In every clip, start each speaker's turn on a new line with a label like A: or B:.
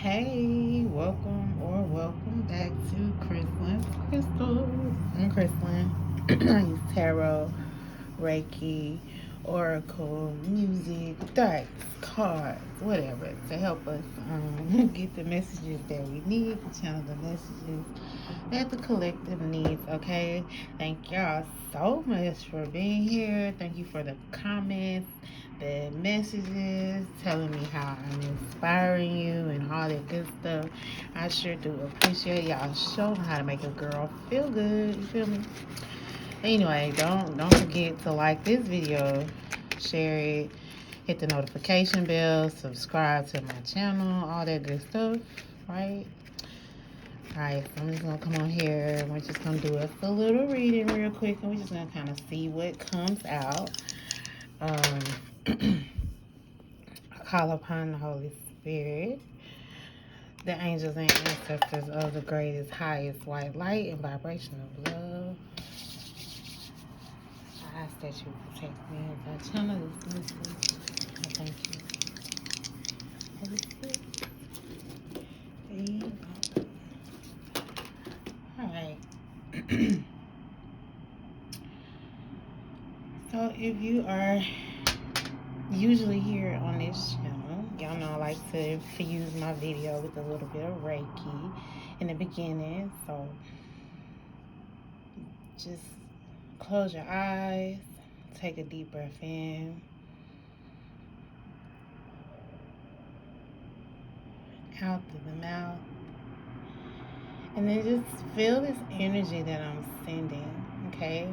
A: Hey, welcome back to Kryslyn's Crystals. I'm Krystlyn. I use tarot, Reiki, oracle, music, dice, cards, whatever to help us get the messages that we need, to channel the messages that the collective needs. Okay, thank y'all so much for being here. Thank you for the comments, the messages telling me how I'm inspiring you and all that good stuff. I sure do appreciate y'all showing how to make a girl feel good. You feel me? Anyway, don't forget to like this video, share it, hit the notification bell, subscribe to my channel, all that good stuff, right? Alright, so I'm just gonna come on here. We're just gonna do us a little reading real quick, and we're just gonna kind of see what comes out. I call upon the Holy Spirit, the angels and ancestors of the greatest, highest white light and vibration of love. I ask that you protect me as I channel this message. I thank you. Holy Spirit. There you go. Alright. So if you are usually here on this channel, y'all know I like to infuse my video with a little bit of Reiki in the beginning. So just close your eyes, take a deep breath in, out through the mouth, and then just feel this energy that I'm sending, okay?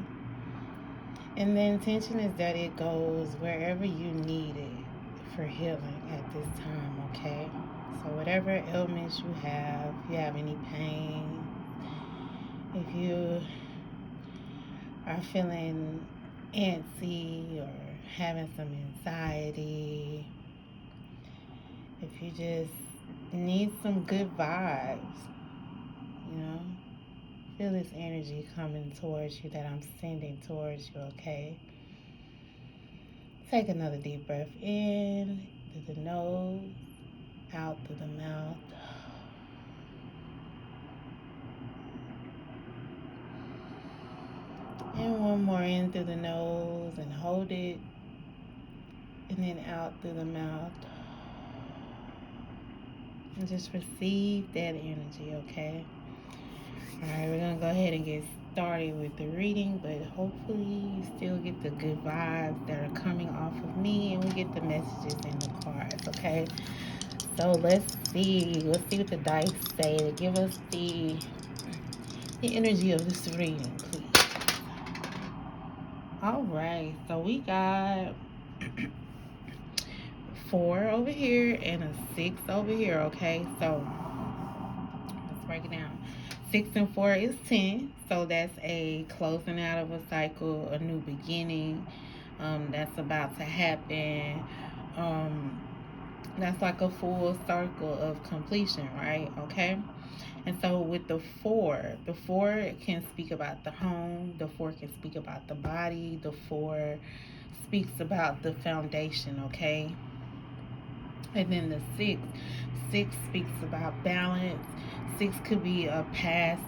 A: And the intention is that it goes wherever you need it for healing at this time, okay? So whatever ailments you have, if you have any pain, if you are feeling antsy or having some anxiety, if you just need some good vibes, you know, feel this energy coming towards you that I'm sending towards you, okay? Take another deep breath in through the nose, out through the mouth. And one more in through the nose and hold it. And then out through the mouth. And just receive that energy, okay? Alright, we're going to go ahead and get started with the reading, but hopefully you still get the good vibes that are coming off of me, and we get the messages in the cards, okay? So let's see what the dice say to give us the energy of this reading, please. Alright, so we got 4 over here and a 6 over here, okay? So let's break it down. 6 and 4 is 10, so that's a closing out of a cycle, a new beginning that's about to happen. That's like a full circle of completion, right? Okay. And so with the 4 can speak about the home, the 4 can speak about the body, the 4 speaks about the foundation, okay? And then the 6 speaks about balance. 6 could be a past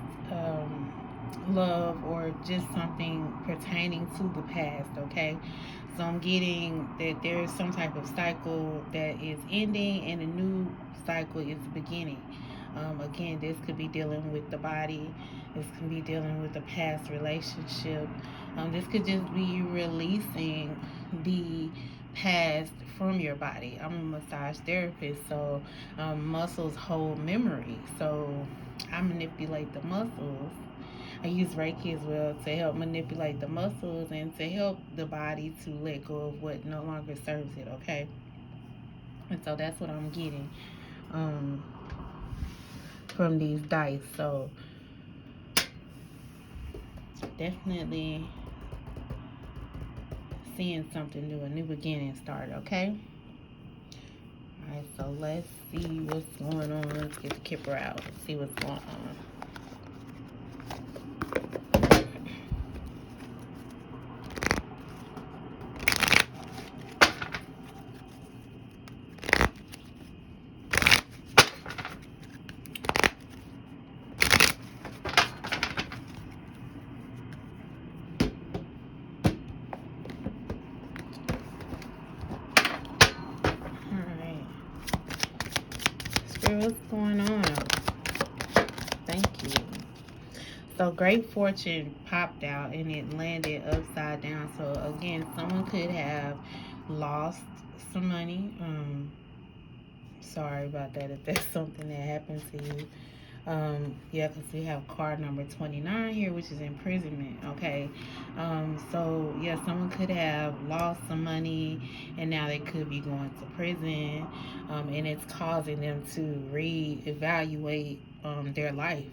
A: love or just something pertaining to the past, okay? So I'm getting that there is some type of cycle that is ending and a new cycle is beginning. Again, this could be dealing with the body. This could be dealing with a past relationship. This could just be releasing the past from your body. I'm a massage therapist, so muscles hold memory. So I manipulate the muscles. I use Reiki as well to help manipulate the muscles and to help the body to let go of what no longer serves it, okay? And so that's what I'm getting from these dice. So definitely seeing something new, a new beginning start, okay? Alright, so let's see what's going on. Let's get the Kipper out. Let's see what's going on. Spirit, what's going on? Thank you. So great fortune popped out and it landed upside down. So again, someone could have lost some money. Sorry about that if that's something that happened to you. Yeah, because we have card number 29 here, which is imprisonment. Okay. So yeah, someone could have lost some money and now they could be going to prison. And it's causing them to reevaluate their life,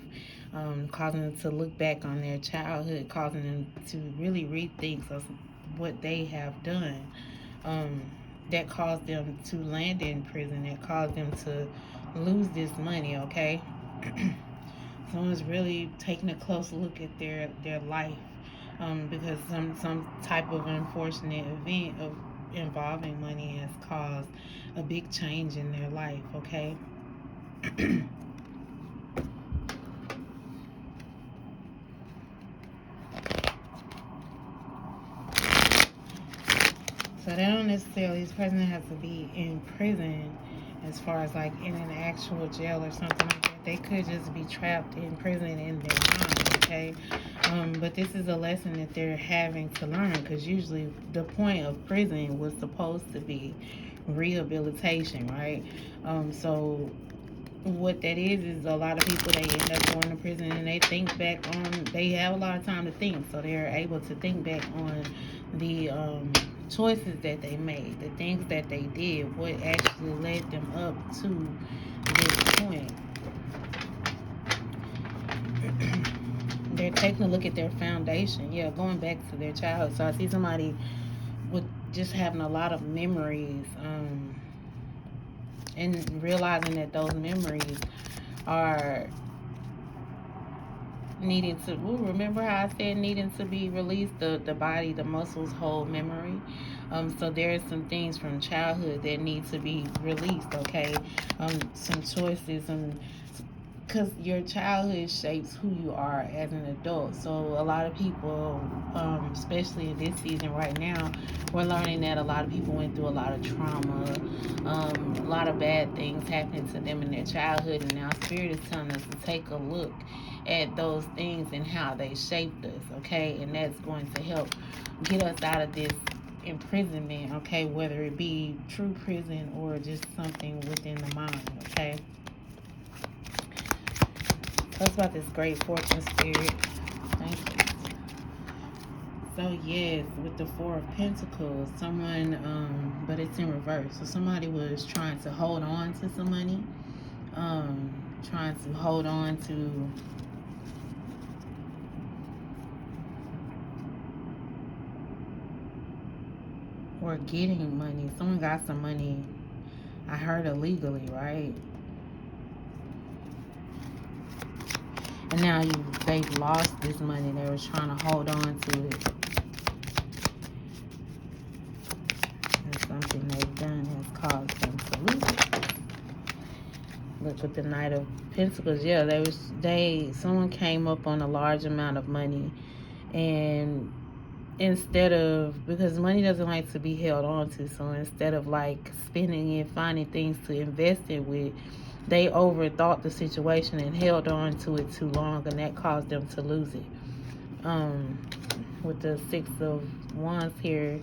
A: causing them to look back on their childhood, causing them to really rethink of what they have done. Um, that caused them to land in prison, that caused them to lose this money, okay? Someone's really taking a close look at their life, because some type of unfortunate event of involving money has caused a big change in their life, okay? So they don't necessarily, this person has to be in prison as far as like in an actual jail or something like that. They could just be trapped in prison in their mind, okay? But this is a lesson that they're having to learn, because usually the point of prison was supposed to be rehabilitation, right? So what that is a lot of people, they end up going to prison and they think back on, they have a lot of time to think, so they're able to think back on the choices that they made, the things that they did, what actually led them up to this point. They're taking a look at their foundation, yeah, going back to their childhood. So I see somebody with just having a lot of memories, and realizing that those memories are needing to, remember how I said needing to be released, the body, the muscles hold memory. So there's some things from childhood that need to be released, okay? Some choices, and because your childhood shapes who you are as an adult. So a lot of people, especially in this season right now, we're learning that a lot of people went through a lot of trauma, a lot of bad things happening to them in their childhood, and now Spirit is telling us to take a look at those things and how they shaped us, okay? And that's going to help get us out of this imprisonment, okay? Whether it be true prison or just something within the mind, okay? That's about this great fortune, Spirit. Thank you. So yes, with the Four of Pentacles, someone, but it's in reverse. So somebody was trying to hold on to some money, trying to hold on to or getting money. Someone got some money, I heard, illegally, right? And now they've lost this money. They were trying to hold on to it. And something they've done has caused them to lose it. Look, with the Knight of Pentacles, yeah, someone came up on a large amount of money, and instead of, because money doesn't like to be held on to, so instead of like spending it, finding things to invest it with, they overthought the situation and held on to it too long, and that caused them to lose it. With the Six of Wands here,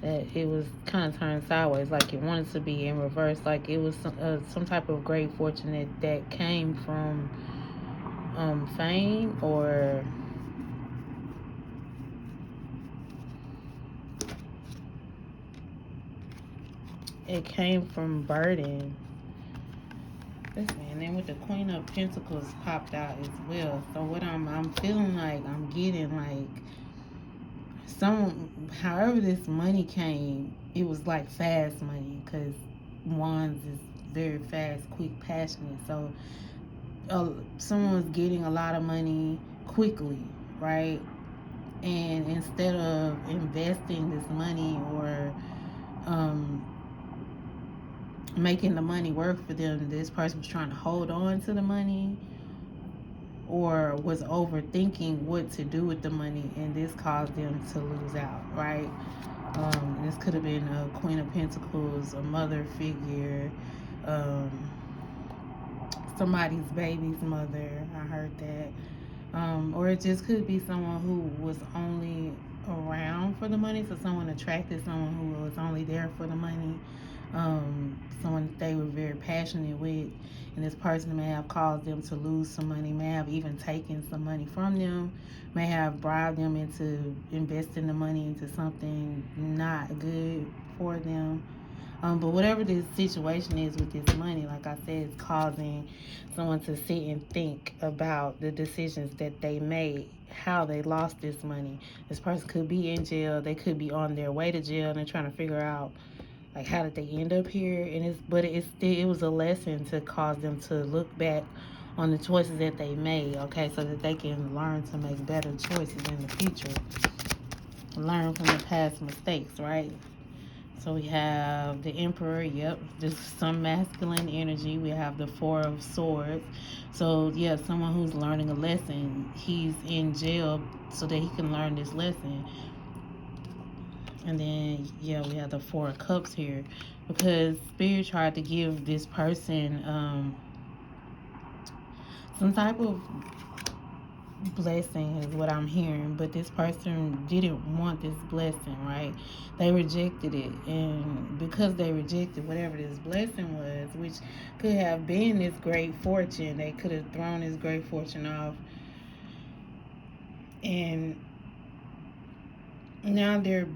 A: that it was kind of turned sideways, like it wanted to be in reverse, like it was some type of great fortune that came from fame, or it came from burden. And then with the Queen of Pentacles popped out as well. So what I'm feeling like I'm getting, like, however this money came, it was like fast money, because Wands is very fast, quick, passionate. So someone was getting a lot of money quickly, right? And instead of investing this money or making the money work for them, this person was trying to hold on to the money or was overthinking what to do with the money, and this caused them to lose out, right? This could have been a Queen of Pentacles, a mother figure, somebody's baby's mother. I heard that. Or it just could be someone who was only around for the money, so someone attracted someone who was only there for the money. Someone that they were very passionate with, and this person may have caused them to lose some money, may have even taken some money from them, may have bribed them into investing the money into something not good for them. But whatever this situation is with this money, like I said, it's causing someone to sit and think about the decisions that they made, how they lost this money. This person could be in jail, they could be on their way to jail, and they're trying to figure out like how did they end up here. And it was a lesson to cause them to look back on the choices that they made, okay, so that they can learn to make better choices in the future, learn from the past mistakes, right? So we have the Emperor, yep, just some masculine energy. We have the Four of Swords. So, yeah, someone who's learning a lesson. He's in jail so that he can learn this lesson. And then, yeah, we have the Four of Cups here. Because Spirit tried to give this person some type of blessing is what I'm hearing, but this person didn't want this blessing, right? They rejected it, and because they rejected whatever this blessing was, which could have been this great fortune, they could have thrown this great fortune off, and now they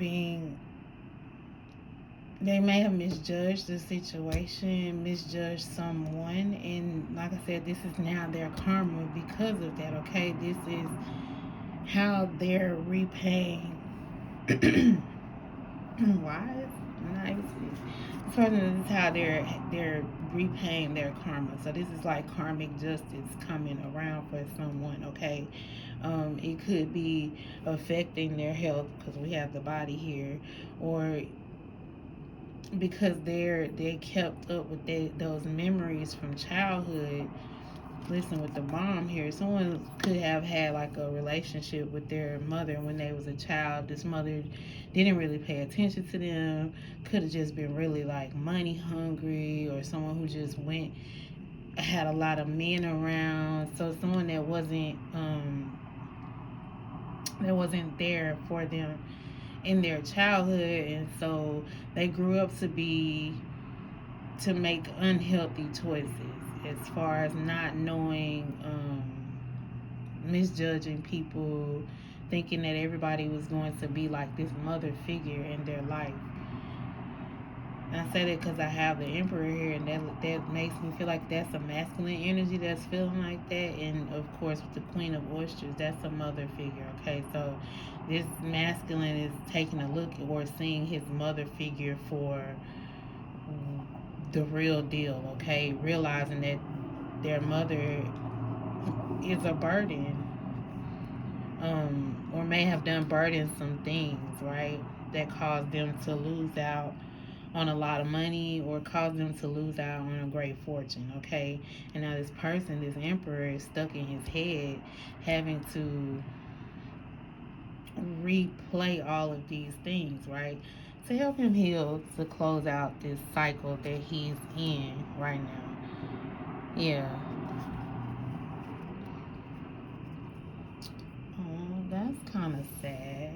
A: may have misjudged the situation, misjudged someone, and like I said, this is now their karma because of that, okay? This is how they're repaying. Why? Not able to see. So this is how they're repaying their karma. So this is like karmic justice coming around for someone, okay? It could be affecting their health because we have the body here, or because they kept up with those memories from childhood. Listen, with the mom here, someone could have had like a relationship with their mother when they was a child. This mother didn't really pay attention to them, could have just been really like money hungry, or someone who just had a lot of men around. So someone that wasn't there for them in their childhood, and so they grew up to make unhealthy choices as far as not knowing, misjudging people, thinking that everybody was going to be like this mother figure in their life. And I say that because I have the Emperor here, and that makes me feel like that's a masculine energy that's feeling like that. And of course, with the Queen of Oysters, that's a mother figure. Okay, so this masculine is taking a look or seeing his mother figure for the real deal. Okay, realizing that their mother is a burden, or may have done burdensome things, right? That caused them to lose out on a lot of money, or cause them to lose out on a great fortune, okay? And now this person, this Emperor, is stuck in his head having to replay all of these things, right? To help him heal, to close out this cycle that he's in right now. Yeah. Oh, that's kind of sad.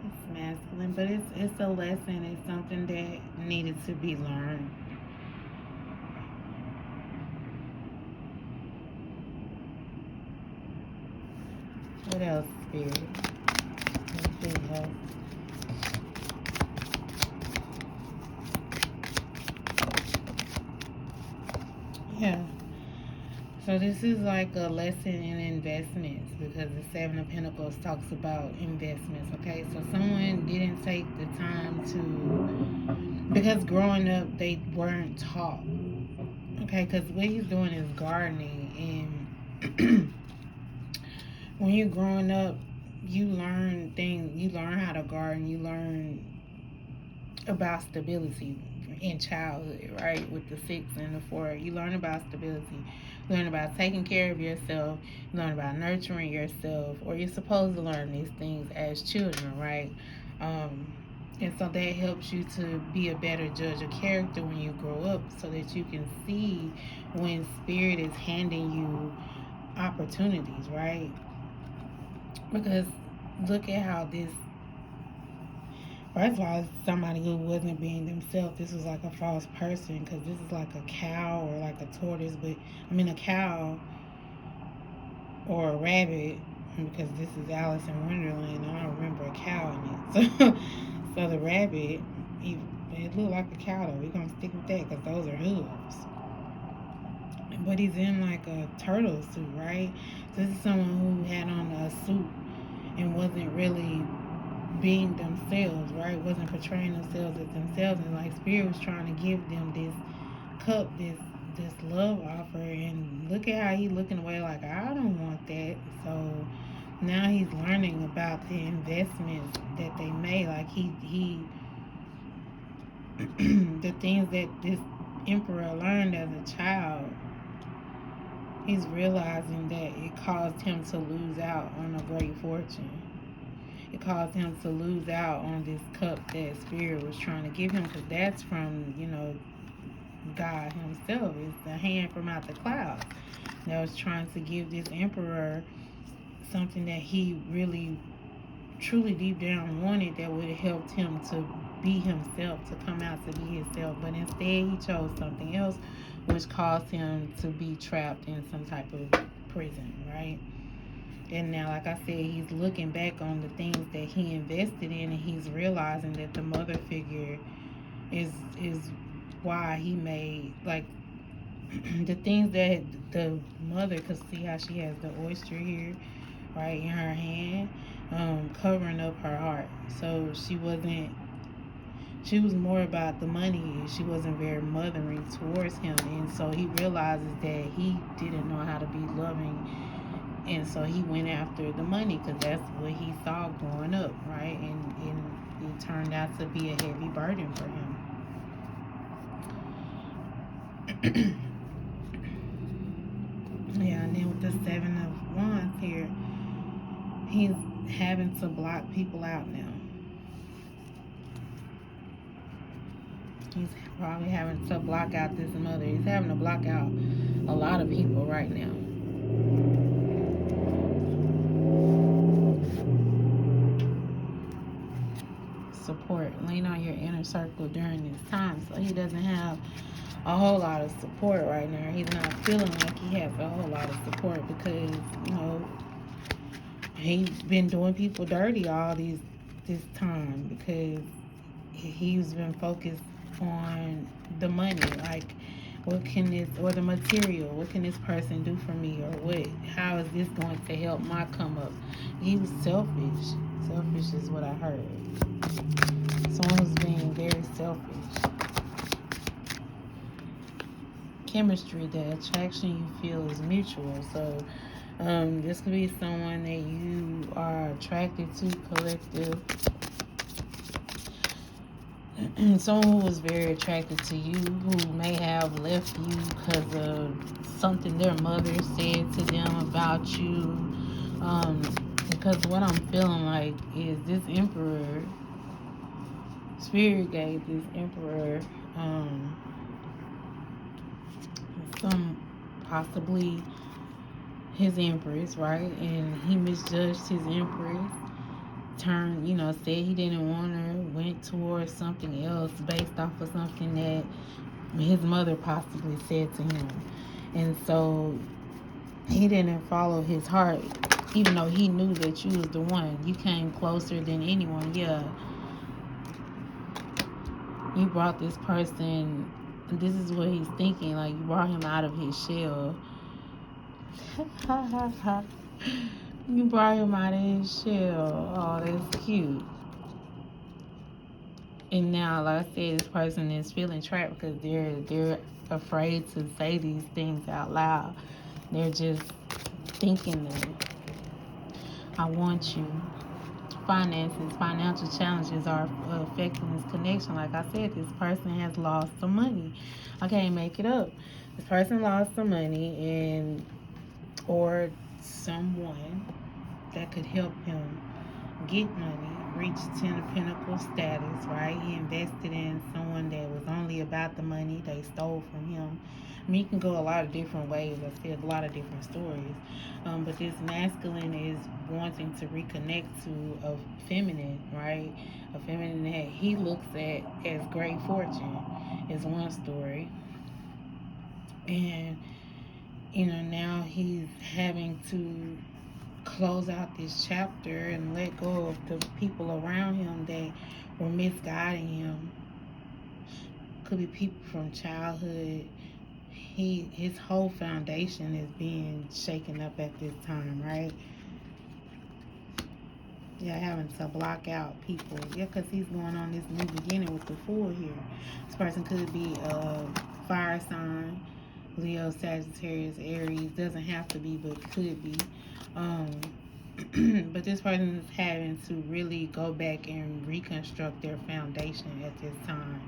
A: It's masculine, but it's a lesson. It's something that needed to be learned. What else, Spirit? Anything else? Yeah. So this is like a lesson in investments, because the Seven of Pentacles talks about investments, okay? So someone didn't take the time to, because growing up they weren't taught, okay? Because what he's doing is gardening, and when you're growing up, you learn how to garden, you learn about stability in childhood, right? With the 6 and the 4, you learn about stability, you learn about taking care of yourself, you learn about nurturing yourself, or you're supposed to learn these things as children, right? And so that helps you to be a better judge of character when you grow up, so that you can see when spirit is handing you opportunities, right? Because look at how this, first of all, somebody who wasn't being themselves. This was like a false person, because this is like a cow or like a tortoise, but I mean a cow or a rabbit, because this is Alice in Wonderland. I don't remember a cow in it. So, so the rabbit, it looked like a cow though. We're gonna stick with that because those are hooves. But he's in like a turtle suit, right? So this is someone who had on a suit and wasn't really being themselves, right? Wasn't portraying themselves as themselves, and like spirit was trying to give them this cup, this love offer, and look at how he looking away like, I don't want that. So now he's learning about the investments that they made. Like he the things that this emperor learned as a child, he's realizing that it caused him to lose out on a great fortune. It caused him to lose out on this cup that spirit was trying to give him, because that's from, God himself. It's the hand from out the clouds that was trying to give this emperor something that he really, truly deep down wanted, that would have helped him to be himself, to come out to be himself. But instead, he chose something else, which caused him to be trapped in some type of prison, right? And now, like I said, he's looking back on the things that he invested in, and he's realizing that the mother figure is why he made, like, the things that the mother could see, how she has the oyster here, right, in her hand, covering up her heart. So she was more about the money. She wasn't very mothering towards him. And so he realizes that he didn't know how to be loving. And so he went after the money, because that's what he saw growing up, right? And it turned out to be a heavy burden for him. Yeah, and then with the Seven of Wands here, he's having to block people out now. He's probably having to block out this mother. He's having to block out a lot of people right now. Support. Lean on your inner circle during this time. So he doesn't have a whole lot of support right now. He's not feeling like he has a whole lot of support, because, he's been doing people dirty all this time, because he's been focused on the money. Like, what can this, or the material, what can this person do for me, or how is this going to help my come up? He was selfish. Selfish is what I heard. Someone who's being very selfish. Chemistry, the attraction you feel is mutual. So this could be someone that you are attracted to, collective. Someone who was very attracted to you, who may have left you because of something their mother said to them about you. Because what I'm feeling like is this emperor, spirit gave this emperor some, possibly his empress, right? And he misjudged his empress, said he didn't want her, went towards something else based off of something that his mother possibly said to him. And so he didn't follow his heart, even though he knew that you was the one. You came closer than anyone. Yeah, you brought this person, this is what he's thinking, like, you brought him out of his shell. You brought him out of his shell. Oh, that's cute. And now, like I said, this person is feeling trapped because they're afraid to say these things out loud. They're just thinking them. I want you. Finances, financial challenges are affecting this connection. Like I said, this person has lost some money. I can't make it up. This person lost some money, or someone that could help him get money, reached Ten of Pentacles status, right? He invested in someone that was only about the money. They stole from him. I mean, you can go a lot of different ways. I see a lot of different stories. But this masculine is wanting to reconnect to a feminine, right? A feminine that he looks at as great fortune is one story. And, now he's having to close out this chapter and let go of the people around him that were misguiding him. Could be people from childhood. His whole foundation is being shaken up at this time, right? Yeah, having to block out people. Yeah, because he's going on this new beginning with the Fool here. This person could be a fire sign, Leo, Sagittarius, Aries. Doesn't have to be, but could be. But this person is having to really go back and reconstruct their foundation at this time.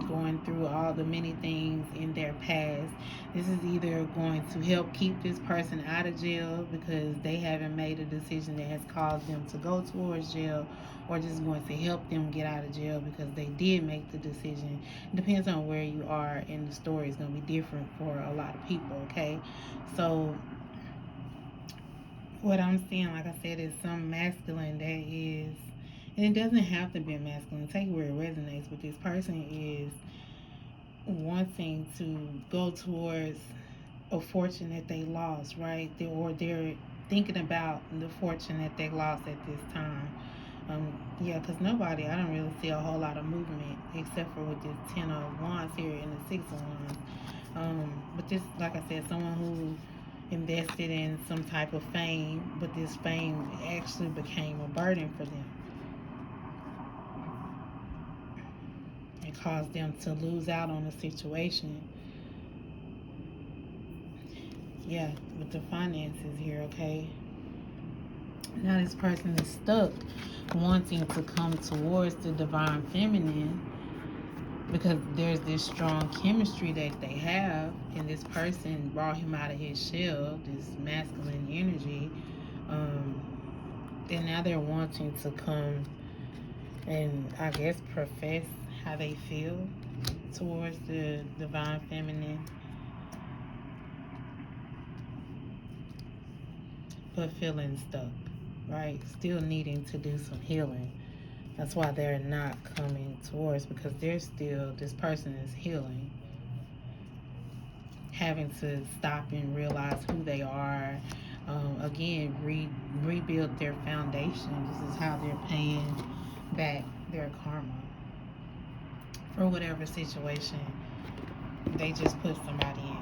A: Going through all the many things in their past. This is either going to help keep this person out of jail because they haven't made a decision that has caused them to go towards jail, or just going to help them get out of jail because they did make the decision. It depends on where you are in the story. It's going to be different for a lot of people, okay? So what I'm seeing, like I said, is some masculine that is, and it doesn't have to be a masculine, take where it resonates, but this person is wanting to go towards a fortune that they lost, right? They're thinking about the fortune that they lost at this time. Yeah, because I don't really see a whole lot of movement except for with this 10 of Wands here and the 6 of Wands. But this, like I said, someone who invested in some type of fame, but this fame actually became a burden for them. It caused them to lose out on the situation. Yeah, with the finances here, okay? Now this person is stuck wanting to come towards the divine feminine because there's this strong chemistry that they have, and this person brought him out of his shell, this masculine energy. And now they're wanting to come and, I guess, profess how they feel towards the divine feminine, but feeling stuck, right? Still needing to do some healing. That's why they're not coming towards, because this person is healing, having to stop and realize who they are. Again, rebuild their foundation. This is how they're paying back their karma for whatever situation they just put somebody in.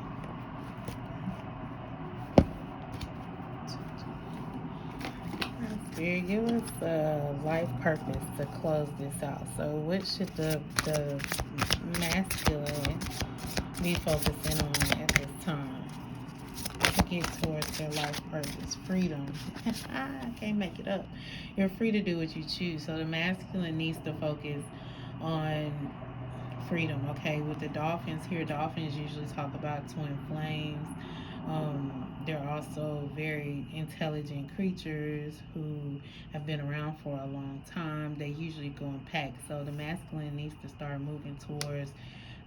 A: Spirit, give us a life purpose to close this out. So what should the masculine be focusing on at this time to get towards their life purpose? Freedom. I can't make it up. You're free to do what you choose. So the masculine needs to focus on freedom, okay? With the dolphins here, dolphins usually talk about twin flames. They're also very intelligent creatures who have been around for a long time. They usually go in packs. So the masculine needs to start moving towards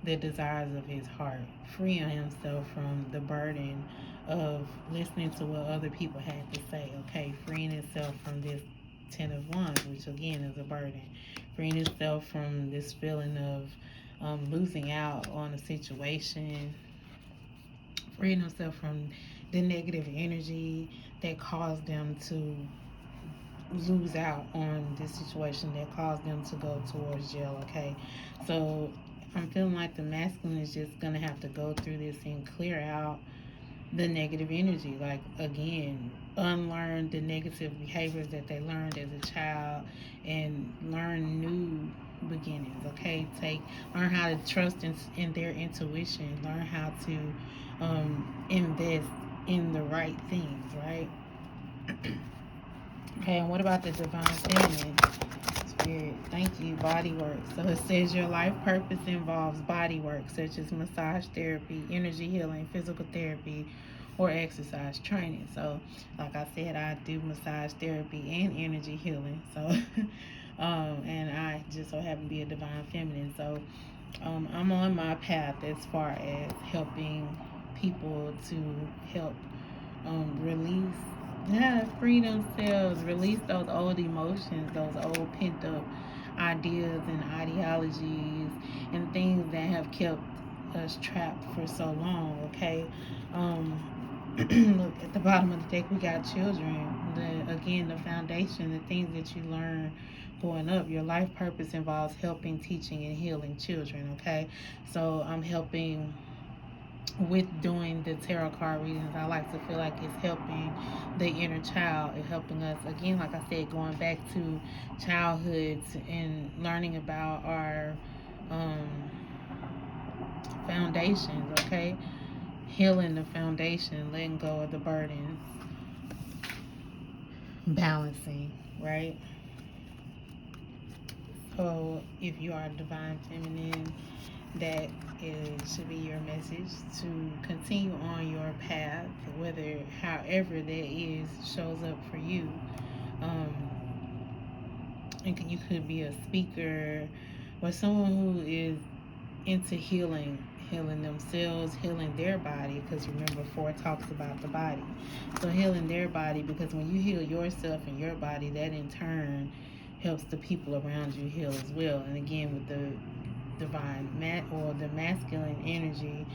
A: the desires of his heart, freeing himself from the burden of listening to what other people had to say, okay? Freeing himself from this 10 of Wands, which again is a burden. Freeing himself from this feeling of losing out on a situation, freeing himself from the negative energy that caused them to lose out on this situation, that caused them to go towards jail, okay? So I'm feeling like the masculine is just going to have to go through this and clear out the negative energy. Like, again, unlearn the negative behaviors that they learned as a child and learn new beginnings, okay? Learn how to trust in their intuition, learn how to invest in the right things, right? Okay, and what about the divine feminine? Spirit, thank you. Body work. So it says your life purpose involves body work such as massage therapy, energy healing, physical therapy, or exercise training. So like I said, I do massage therapy and energy healing. So and I just so happen to be a divine feminine. So I'm on my path as far as helping people to help release, free themselves, release those old emotions, those old pent up ideas and ideologies and things that have kept us trapped for so long. Okay, look at the bottom of the deck. We got children. The foundation, the things that you learn growing up. Your life purpose involves helping, teaching, and healing children. Okay, so I'm helping with doing the tarot card readings. I like to feel like it's helping the inner child. It's helping us, again, like I said, going back to childhoods and learning about our um, foundations, okay? Healing the foundation, letting go of the burdens, balancing, right? So if you are divine feminine, that should be your message to continue on your path, whether however that is shows up for you. Um, and you could be a speaker or someone who is into healing themselves, healing their body, because remember 4 talks about the body. So healing their body, because when you heal yourself and your body, that in turn helps the people around you heal as well. And again, with the divine or the masculine energy,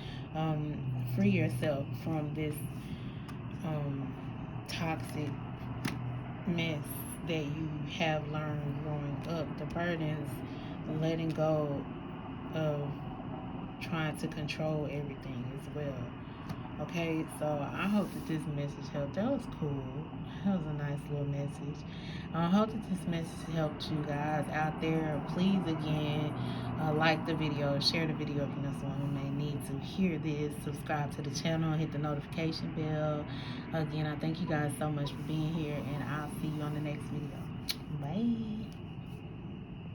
A: free yourself from this toxic mess that you have learned growing up, the burdens, letting go of trying to control everything as well. Okay, so I hope that this message helped. That was cool. That was a nice little message. I hope that this message helped you guys out there. Please, again, like the video, share the video if you know someone who may need to hear this. Subscribe to the channel, hit the notification bell. Again, I thank you guys so much for being here, and I'll see you on the next video. Bye.